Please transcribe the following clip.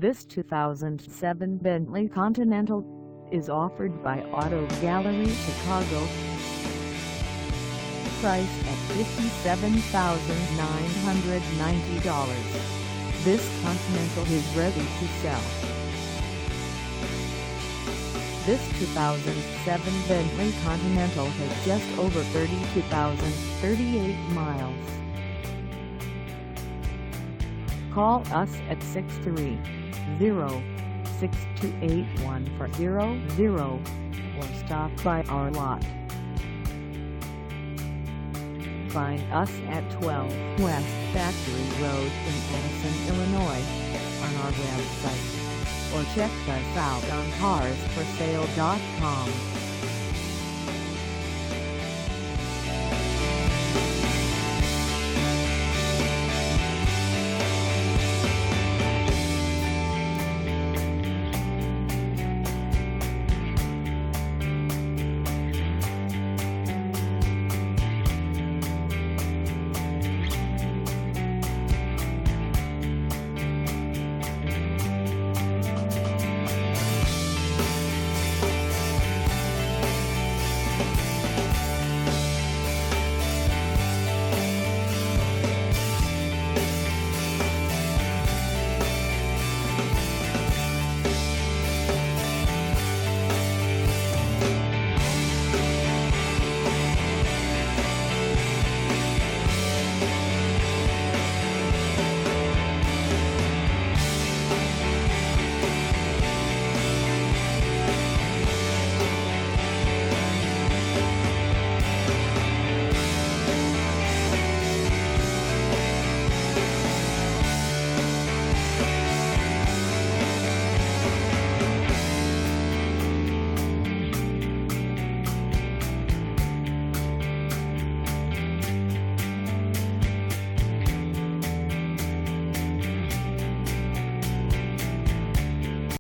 This 2007 Bentley Continental is offered by Auto Gallery Chicago. Priced at $57,990. This Continental is ready to sell. This 2007 Bentley Continental has just over 32,038 miles. Call us at 630-628-1400 or stop by our lot. Find us at 12 West Factory Road in Addison, Illinois, on our website, or check us out on carsforsale.com.